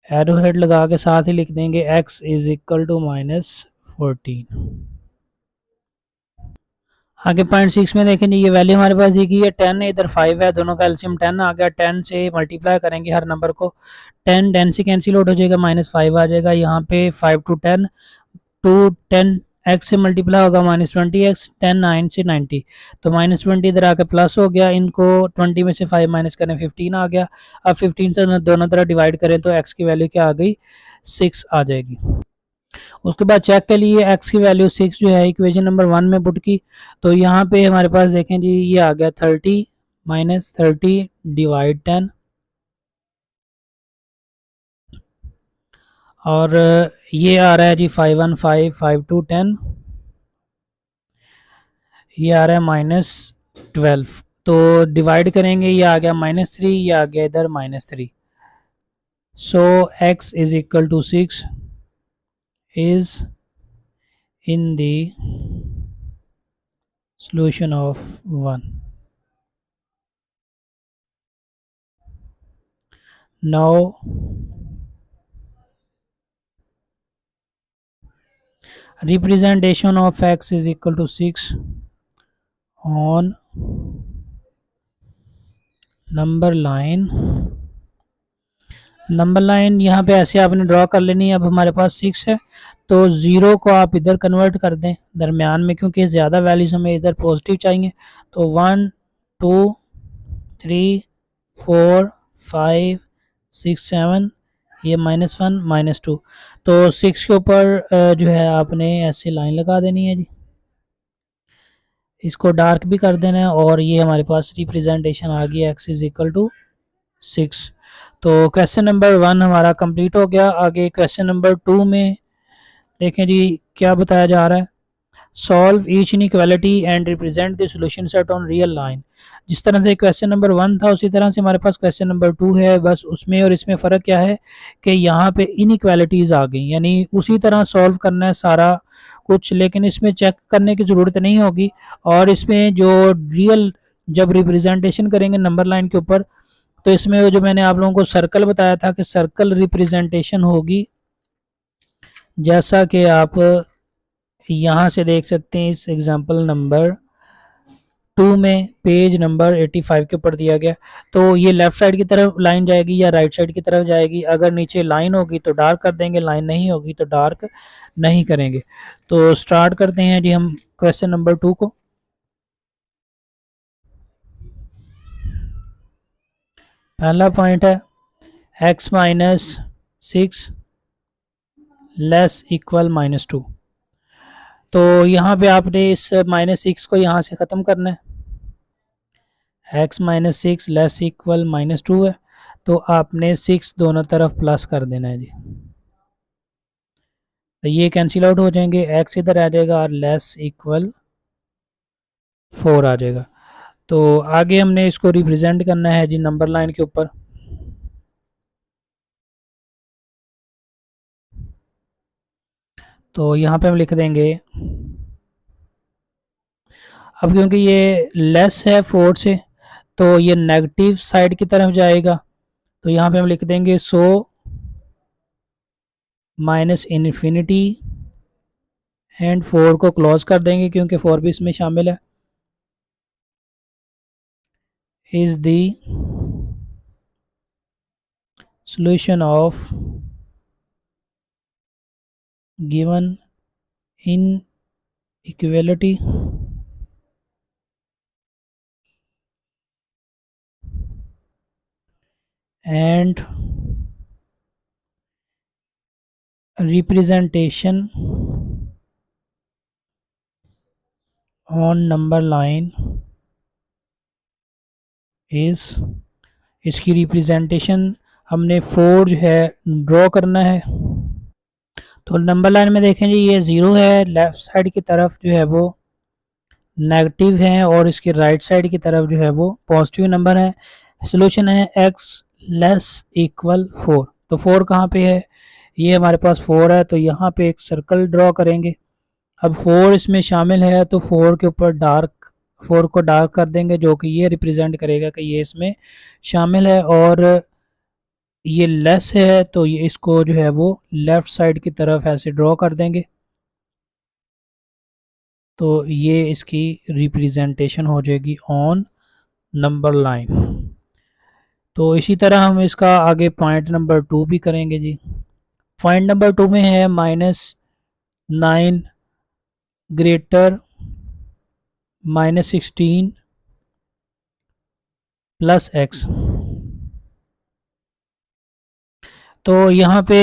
एरो हेड लगा के साथ ही लिख देंगे x इज इक्वल टू -14। आगे पॉइंट 6 में देखें जी, ये वैल्यू हमारे पास दी गई है 10 है, इधर 5 है, दोनों का एलसीएम 10 आ गया। 10 से मल्टीप्लाई करेंगे हर नंबर को, 10 10 से कैंसिल आउट हो जाएगा, -5 आ जाएगा। यहाँ पे 5 to 10 टू 10 एक्स से मल्टीप्लाई होगा -20x, 10 9 से 90, तो -20 इधर आके प्लस हो गया, इनको 20 में से 5 माइनस करें 15 आ गया। अब 15 से दोनों तरफ डिवाइड करें तो x की वैल्यू क्या आ गई, 6 आ जाएगी। उसके बाद चेक के लिए x की वैल्यू 6 जो है इक्वेशन नंबर 1 में पुट की, तो यहाँ पे हमारे पास देखें जी ये आ गया 30 -30 डिवाइड 10, और ये आ रहा है जी 5 1 5 5 2 10, ये आ रहा है -12, तो डिवाइड करेंगे, ये आ गया -3, ये आ गया इधर -3, so x is equal to 6 is in the solution of 1। now representation of x is equal to 6 on number line. Number line यहाँ पे ऐसे आपने ड्रॉ कर लेनी है। अब हमारे पास 6 है, तो 0 को आप इधर कन्वर्ट कर दें दरमियान में, क्योंकि ज़्यादा वैल्यूज हमें इधर पॉजिटिव चाहिए, तो 1 2 3 4 5 6 7, ये -1 -2, तो 6 के ऊपर जो है आपने ऐसे लाइन लगा देनी है जी, इसको डार्क भी कर देना है, और ये हमारे पास रिप्रेजेंटेशन आ गई x इज इक्वल टू 6। तो क्वेश्चन नंबर 1 हमारा कंप्लीट हो गया। आगे क्वेश्चन नंबर 2 में देखें जी क्या बताया जा रहा है, solve each inequality and represent the solution set on real line. जिस तरह से क्वेश्चन नंबर 1 था उसी तरह से हमारे पास क्वेश्चन नंबर 2 है, बस उसमें और इसमें फ़र्क क्या है कि यहाँ पे इनइक्वालिटीज़ आ गई, यानी उसी तरह सॉल्व करना है सारा कुछ, लेकिन इसमें चेक करने की ज़रूरत नहीं होगी। और इसमें जो रियल जब रिप्रेजेंटेशन करेंगे नंबर लाइन के ऊपर, तो इसमें जो मैंने आप लोगों को सर्कल बताया था कि सर्कल रिप्रेजेंटेशन होगी, जैसा कि आप यहाँ से देख सकते हैं इस एग्जांपल नंबर 2 में पेज नंबर 85 के ऊपर दिया गया। तो ये लेफ्ट साइड की तरफ लाइन जाएगी या राइट साइड की तरफ जाएगी, अगर नीचे लाइन होगी तो डार्क कर देंगे, लाइन नहीं होगी तो डार्क नहीं करेंगे। तो स्टार्ट करते हैं जी हम क्वेश्चन नंबर 2 को। पहला पॉइंट है x -6 लेस इक्वल -2, तो यहाँ पे आपने इस -6 को यहाँ से ख़त्म करना है। x -6 लेस इक्वल -2 है, तो आपने 6 दोनों तरफ प्लस कर देना है जी। तो ये कैंसिल आउट हो जाएंगे, x इधर आ जाएगा और लेस इक्वल 4 आ जाएगा। तो आगे हमने इसको रिप्रेजेंट करना है जी नंबर लाइन के ऊपर। तो यहाँ पे हम लिख देंगे, अब क्योंकि ये लेस है 4 से तो ये नेगेटिव साइड की तरफ जाएगा, तो यहाँ पे हम लिख देंगे सो माइनस इन्फिनिटी एंड 4 को क्लोज कर देंगे क्योंकि 4 भी इसमें शामिल है, is the solution of given inequality and representation on number line is, इसकी रिप्रेजेंटेशन हमने 4 जो है ड्रॉ करना है। तो नंबर लाइन में देखें जी ये 0 है, लेफ्ट साइड की तरफ जो है वो नेगेटिव है और इसके राइट साइड की तरफ जो है वो पॉजिटिव नंबर है। सोल्यूशन है x लेस इक्वल 4। तो 4 कहाँ पे है, ये हमारे पास 4 है, तो यहाँ पे एक सर्कल ड्रॉ करेंगे। अब 4 इसमें शामिल है तो 4 के ऊपर डार्क 4 को डार्क कर देंगे, जो कि ये रिप्रेजेंट करेगा कि ये इसमें शामिल है। और ये लेस है तो ये इसको जो है वो लेफ्ट साइड की तरफ ऐसे ड्रॉ कर देंगे, तो ये इसकी रिप्रेजेंटेशन हो जाएगी ऑन नंबर लाइन। तो इसी तरह हम इसका आगे पॉइंट नंबर 2 भी करेंगे जी। पॉइंट नंबर 2 में है -9 ग्रेटर -16 प्लस x। तो यहाँ पे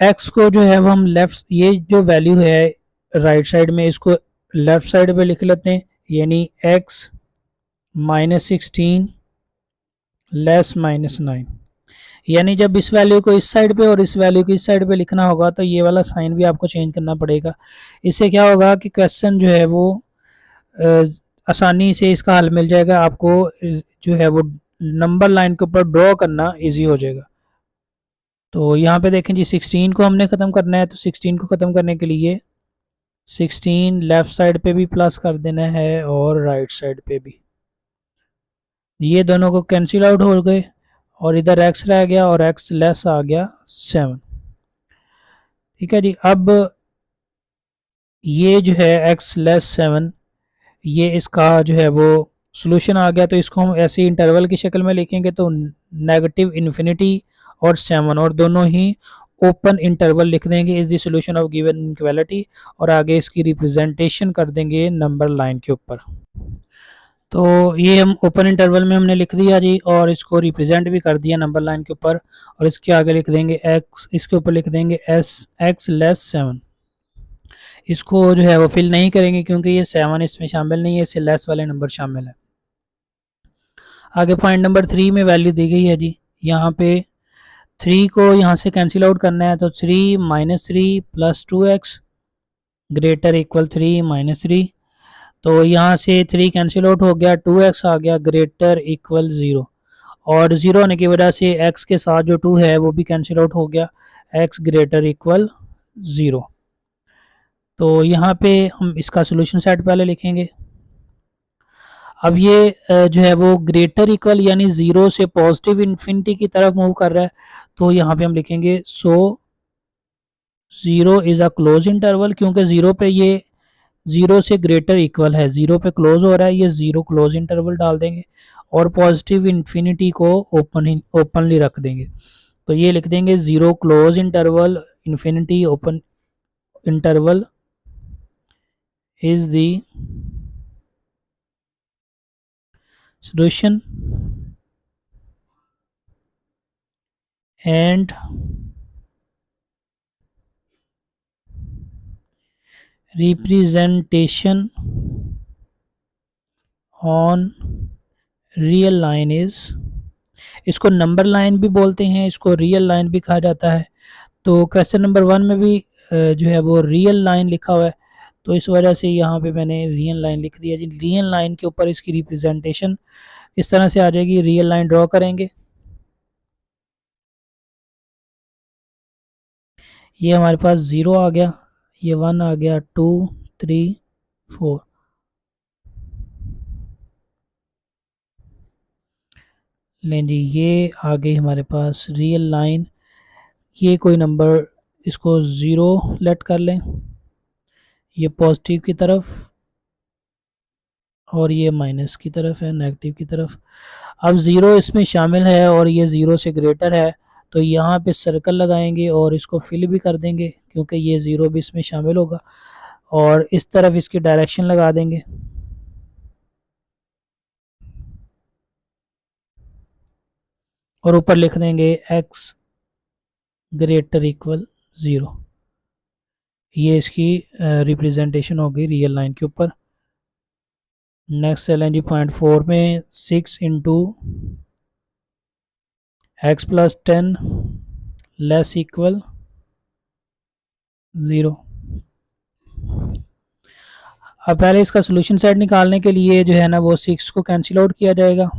x को जो है वो हम लेफ्ट, ये जो वैल्यू है राइट साइड में, इसको लेफ्ट साइड पे लिख लेते हैं, यानी x -16 लेस -9। यानी जब इस वैल्यू को इस साइड पे और इस वैल्यू को इस साइड पे लिखना होगा तो ये वाला साइन भी आपको चेंज करना पड़ेगा। इससे क्या होगा कि क्वेश्चन जो है वो अ, आसानी से इसका हल मिल जाएगा आपको, जो है वो नंबर लाइन के ऊपर ड्रॉ करना इजी हो जाएगा। तो यहाँ पे देखें जी 16 को हमने ख़त्म करना है, तो 16 को ख़त्म करने के लिए 16 लेफ़्ट साइड पे भी प्लस कर देना है और राइट साइड पे भी, ये दोनों को कैंसिल आउट हो गए और इधर x रह गया और x लेस आ गया 7। ठीक है जी। अब ये जो है x लेस 7, ये इसका जो है वो सोल्यूशन आ गया, तो इसको हम ऐसे इंटरवल की शक्ल में लिखेंगे, तो नेगेटिव इन्फिनिटी और 7 और दोनों ही ओपन इंटरवल लिख देंगे, is the solution of given inequality, और आगे इसकी रिप्रेजेंटेशन कर देंगे नंबर लाइन के ऊपर। तो ये हम ओपन इंटरवल में हमने लिख दिया जी, और इसको रिप्रेजेंट भी कर दिया नंबर लाइन के ऊपर, और इसके आगे लिख देंगे x, इसके ऊपर लिख देंगे s x लेस 7। इसको जो है वो फिल नहीं करेंगे क्योंकि ये 7 इसमें शामिल नहीं है, इससे लेस वाले नंबर शामिल है। आगे पॉइंट नंबर 3 में वैल्यू दी गई है जी, यहाँ पे 3 को यहाँ से कैंसिल आउट करना है, तो 3 -3 प्लस 2x ग्रेटर इक्वल 3 -3। तो यहाँ से 3 कैंसिल आउट हो गया, 2x आ गया ग्रेटर इक्वल 0, और 0 होने की वजह से x के साथ जो 2 है वो भी कैंसिल आउट हो गया, x ग्रेटर इक्वल 0। तो यहाँ पे हम इसका सोल्यूशन सेट पहले लिखेंगे। अब ये जो है वो ग्रेटर इक्वल यानी 0 से पॉजिटिव इन्फिनिटी की तरफ मूव कर रहा है, तो यहाँ पे हम लिखेंगे सो 0 इज़ अ क्लोज इंटरवल, क्योंकि 0 पे ये 0 से ग्रेटर इक्वल है, 0 पे क्लोज हो रहा है, ये 0 क्लोज इंटरवल डाल देंगे और पॉजिटिव इन्फिनिटी को ओपनली रख देंगे। तो ये लिख देंगे 0 close interval infinity open interval is the solution and representation on real line is, इसको नंबर लाइन भी बोलते हैं, इसको रियल लाइन भी कहा जाता है। तो क्वेश्चन नंबर 1 में भी जो है वो रियल लाइन लिखा हुआ है, तो इस वजह से यहाँ पे मैंने रियल लाइन लिख दिया जी। रियल लाइन के ऊपर इसकी रिप्रेजेंटेशन इस तरह से आ जाएगी। रियल लाइन ड्रॉ करेंगे, ये हमारे पास 0 आ गया, ये 1 आ गया, 2 3 4, लें जी ये आ गई हमारे पास रियल लाइन। ये कोई नंबर, इसको 0 लेट कर लें, ये पॉजिटिव की तरफ और ये माइनस की तरफ है, नेगेटिव की तरफ। अब ज़ीरो इसमें शामिल है और ये ज़ीरो से ग्रेटर है, तो यहाँ पे सर्कल लगाएंगे और इसको फिल भी कर देंगे क्योंकि ये ज़ीरो भी इसमें शामिल होगा, और इस तरफ इसकी डायरेक्शन लगा देंगे। और ऊपर लिख देंगे x ग्रेटर इक्वल 0। ये इसकी रिप्रेजेंटेशन होगी रियल लाइन के ऊपर। नेक्स्ट चलें जी पॉइंट 4 में, 6 into x plus 10 less equal 0। अब पहले इसका सोल्यूशन सेट निकालने के लिए जो है ना वो 6 को कैंसिल आउट किया जाएगा,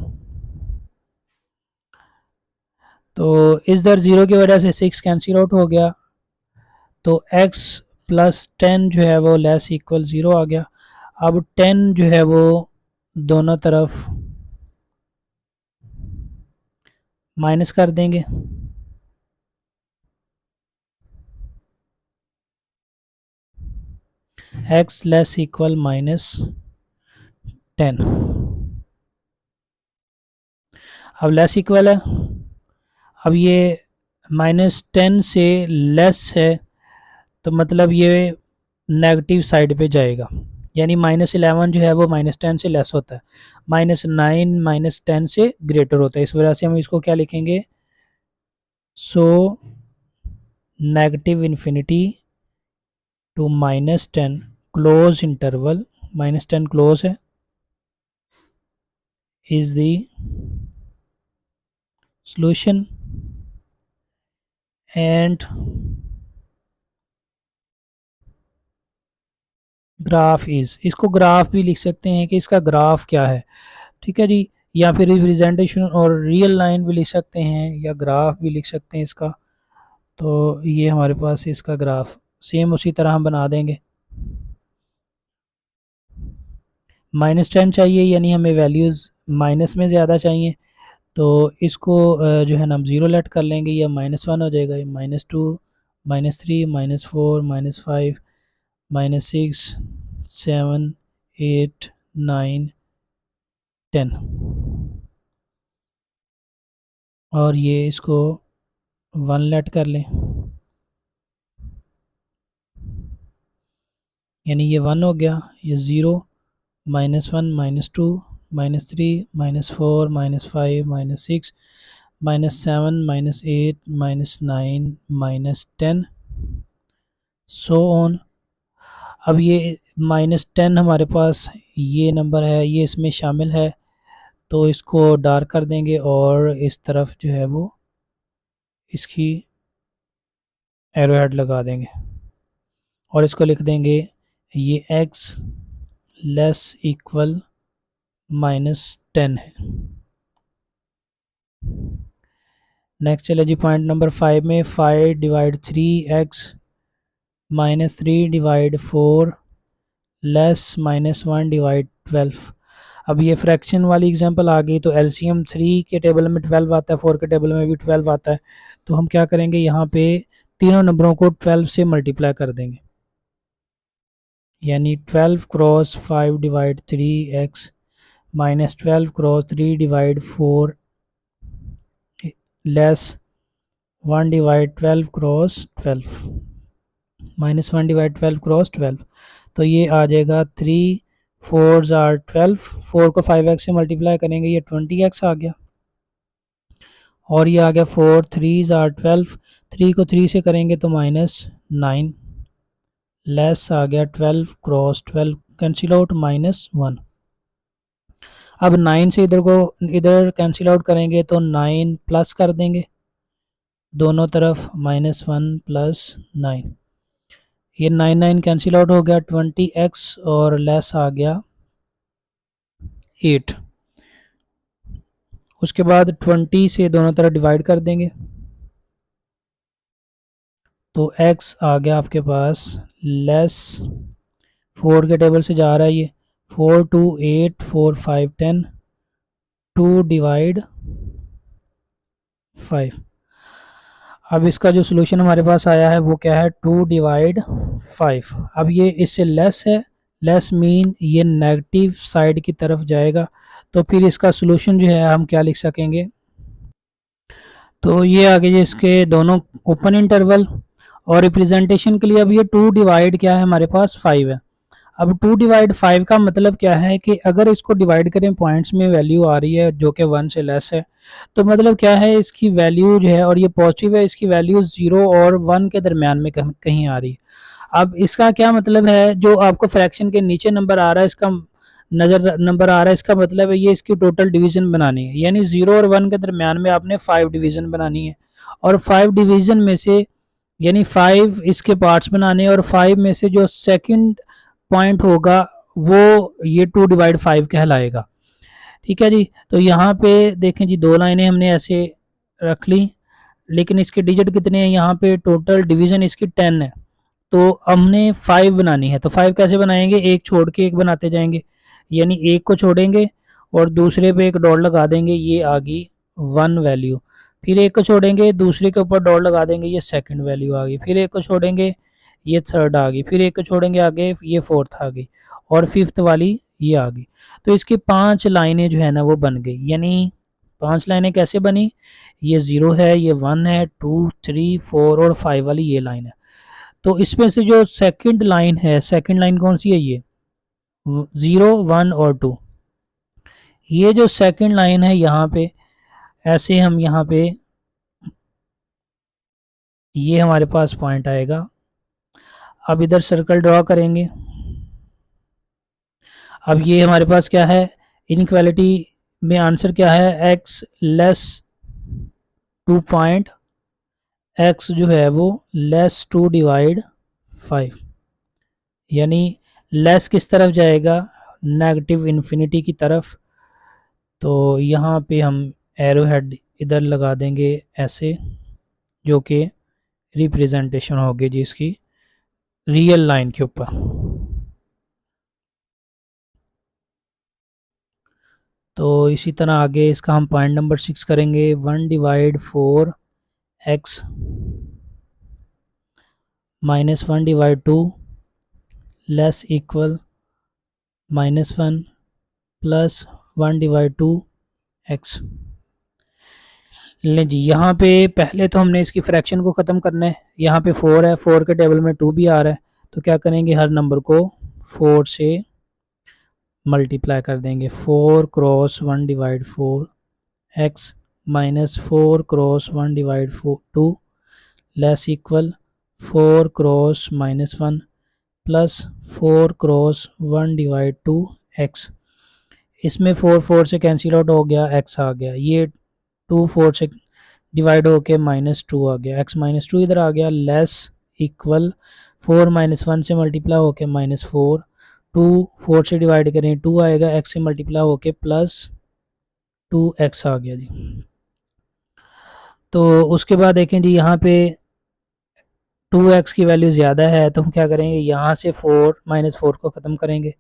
तो इस दर 0 की वजह से 6 कैंसिल आउट हो गया, तो x प्लस 10 जो है वो लेस इक्वल 0 आ गया। अब 10 जो है वो दोनों तरफ माइनस कर देंगे, x लेस इक्वल -10। अब लेस इक्वल है, अब ये -10 से लेस है, तो मतलब ये नेगेटिव साइड पे जाएगा, यानी -11 जो है वो -10 से लेस होता है, -9 -10 से ग्रेटर होता है। इस वजह से हम इसको क्या लिखेंगे, so negative infinity to -10 close interval, -10 close है, is the solution and graph is, इसको ग्राफ भी लिख सकते हैं कि इसका ग्राफ क्या है, ठीक है जी। या फिर रिप्रेजेंटेशन और रियल लाइन भी लिख सकते हैं या ग्राफ भी लिख सकते हैं इसका। तो ये हमारे पास इसका ग्राफ सेम उसी तरह हम बना देंगे। -10 चाहिए, यानी हमें वैल्यूज़ माइनस में ज़्यादा चाहिए, तो इसको जो है ना हम ज़ीरो लेट कर लेंगे, या -1 हो जाएगा, ये -2 -3 -4 -5 -6 7 8 9 10, और ये इसको 1 लेट कर लें, यानी ये 1 हो गया, ये 0 -1 -2 -3 -4 -5 -6 -7 -8 -9 -10 सो ऑन। अब ये -10 हमारे पास ये नंबर है, ये इसमें शामिल है, तो इसको डार्क कर देंगे और इस तरफ जो है वो इसकी एरो हेड लगा देंगे और इसको लिख देंगे ये x लेस इक्वल -10 है। नेक्स्ट चले जी पॉइंट नंबर 5 में, 5 divide 3x -3 divide 4 less -1 divide 12। अब ये फ्रैक्शन वाली एग्जांपल आ गई, तो एलसीएम 3 के टेबल में 12 आता है, 4 के टेबल में भी 12 आता है, तो हम क्या करेंगे यहाँ पे तीनों नंबरों को 12 से मल्टीप्लाई कर देंगे, यानी 12 cross 5 divide 3x -12 cross 3 divide 4 less 1 divide 12 cross 12 -1 divide 12 cross 12, तो ये आ जाएगा 3 4 ज़ार 12, 4 को 5x से मल्टीप्लाई करेंगे, ये 20x आ गया, और ये आ गया 4 3 ज़ार 12, 3 को 3 से करेंगे तो -9 लेस आ गया 12 क्रॉस 12 कैंसिल आउट -1। अब 9 से इधर कैंसिल आउट करेंगे तो 9 प्लस कर देंगे दोनों तरफ -1 +9। ये 9 कैंसिल आउट हो गया 20x और लेस आ गया 8। उसके बाद 20 से दोनों तरफ डिवाइड कर देंगे तो x आ गया आपके पास लेस 4 के टेबल से जा रहा है ये 4 2 8 4 5 10 2 डिवाइड 5। अब इसका जो सोल्यूशन हमारे पास आया है वो क्या है 2 डिवाइड 5। अब ये इससे लेस है, लेस मीन ये नेगेटिव साइड की तरफ जाएगा, तो फिर इसका सोल्यूशन जो है हम क्या लिख सकेंगे, तो ये आगे जी इसके दोनों ओपन इंटरवल और रिप्रेजेंटेशन के लिए अब ये 2 डिवाइड क्या है हमारे पास 5 है। अब 2 डिवाइड 5 का मतलब क्या है कि अगर इसको डिवाइड करें पॉइंट्स में वैल्यू आ रही है जो कि 1 से लेस है, तो मतलब क्या है इसकी वैल्यू जो है और ये पॉजिटिव है, इसकी वैल्यू 0 और 1 के दरमियान में कहीं आ रही है। अब इसका क्या मतलब है, जो आपको फ्रैक्शन के नीचे नंबर आ रहा है इसका नंबर आ रहा है, इसका मतलब है ये इसकी टोटल डिवीजन बनानी है, यानी 0 और 1 के दरमियान में आपने 5 डिवीजन बनानी है और 5 डिवीजन में से यानी 5 इसके पार्ट्स बनाने और 5 में से जो सेकंड पॉइंट होगा वो ये 2 डिवाइड 5 कहलाएगा। ठीक है जी, तो यहाँ पे देखें जी 2 लाइनें हमने ऐसे रख ली, लेकिन इसके डिजिट कितने हैं, यहाँ पे टोटल डिवीजन इसकी 10 है, तो हमने 5 बनानी है। तो 5 कैसे बनाएंगे, एक छोड़ के एक बनाते जाएंगे, यानी एक को छोड़ेंगे और दूसरे पे एक डॉट लगा देंगे, ये आ गई 1 वैल्यू। फिर एक को छोड़ेंगे दूसरे के ऊपर डॉट लगा देंगे, ये सेकंड वैल्यू आ गई। फिर एक को छोड़ेंगे ये थर्ड आ गई। फिर एक को छोड़ेंगे आगे ये फोर्थ आ गई और फिफ्थ वाली ये आ गई। तो इसकी 5 लाइनें जो है ना वो बन गई, यानी 5 लाइनें कैसे बनी, ये 0 है, ये 1 है, 2 3 4 और 5 वाली ये लाइन है। तो इसमें से जो सेकंड लाइन है, सेकंड लाइन कौन सी है, ये 0 1 और 2। ये जो सेकंड लाइन है यहाँ पे ऐसे हम यहाँ पे ये हमारे पास पॉइंट आएगा। अब इधर सर्कल ड्रॉ करेंगे। अब ये हमारे पास क्या है, इनइक्वालिटी में आंसर क्या है, एक्स लेस 2 पॉइंट, एक्स जो है वो लेस 2 डिवाइड 5, यानी लेस किस तरफ जाएगा, नेगेटिव इन्फिनिटी की तरफ। तो यहाँ पे हम एरो हेड इधर लगा देंगे ऐसे, जो कि रिप्रेजेंटेशन होगी जी इसकी रियल लाइन के ऊपर। तो इसी तरह आगे इसका हम पॉइंट नंबर 6 करेंगे, 1 divide 4 x -1 divide 2 less equal -1 plus 1 divide 2 x. लें जी, यहाँ पे पहले तो हमने इसकी फ्रैक्शन को ख़त्म करना है। यहाँ पे 4 है, 4 के टेबल में 2 भी आ रहा है, तो क्या करेंगे हर नंबर को 4 से मल्टीप्लाई कर देंगे। 4 cross 1 divide 4 x -4 cross 1 divide 2 less equal 4 cross -1 plus 4 cross 1 divide 2 x. इसमें 4 4 से कैंसिल आउट हो गया, एक्स आ गया, ये 2 4 से डिवाइड होके -2 आ गया, एक्स -2 इधर आ गया, लेस इक्वल 4 -1 से मल्टीप्लाई होके -4, 2 4 से डिवाइड करें 2 आएगा, एक्स से मल्टीप्लाई होके +2x आ गया जी। तो उसके बाद देखें जी यहाँ पे 2x की वैल्यू ज़्यादा है, तो हम क्या करेंगे यहाँ से 4 -4 को ख़त्म करेंगे,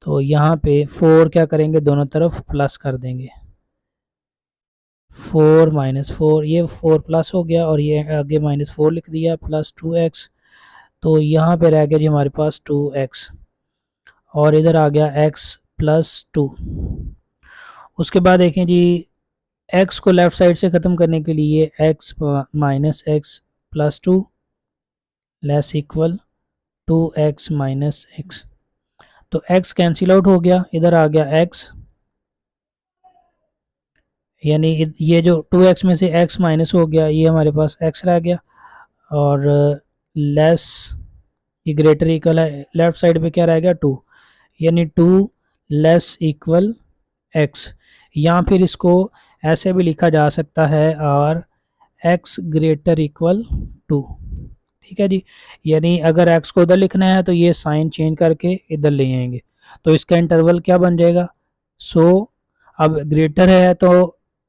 तो यहाँ पे 4 क्या करेंगे दोनों तरफ प्लस कर देंगे, 4 -4 ये 4 प्लस हो गया और ये आगे -4 लिख दिया प्लस 2x। तो यहाँ पे रह गया जी हमारे पास 2x और इधर आ गया x +2। उसके बाद देखें जी x को लेफ़्ट साइड से ख़त्म करने के लिए x -x +2 less equal 2x -x। तो x कैंसिल आउट हो गया, इधर आ गया x, यानी ये जो 2x में से x माइनस हो गया, ये हमारे पास x रह गया और लेस ये ग्रेटर इक्वल है, लेफ्ट साइड पे क्या रहेगा 2, यानी 2 लेस इक्वल x, या फिर इसको ऐसे भी लिखा जा सकता है और x ग्रेटर इक्वल 2। ठीक है जी, यानी अगर x को उधर लिखना है तो ये साइन चेंज करके इधर ले आएंगे, तो इसका इंटरवल क्या बन जाएगा। सो अब ग्रेटर है तो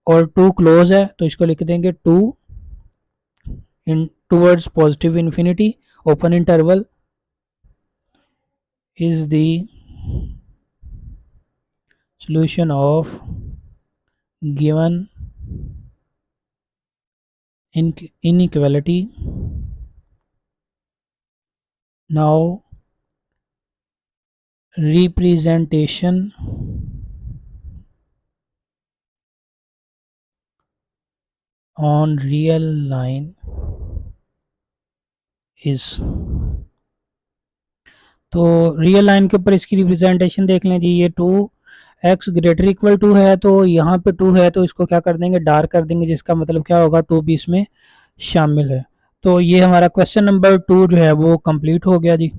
और 2 क्लोज है तो इसको लिख देंगे 2 इन towards positive infinity, open interval is the solution of given inequality. Now representation on real line is, तो रियल लाइन के ऊपर इसकी रिप्रेजेंटेशन देख लें जी। ये 2x ग्रेटर इक्वल 2 है तो यहाँ पे 2 है तो इसको क्या कर देंगे, डार्क कर देंगे, जिसका मतलब क्या होगा 2 भी इसमें शामिल है। तो ये हमारा क्वेश्चन नंबर 2 जो है वो कंप्लीट हो गया जी।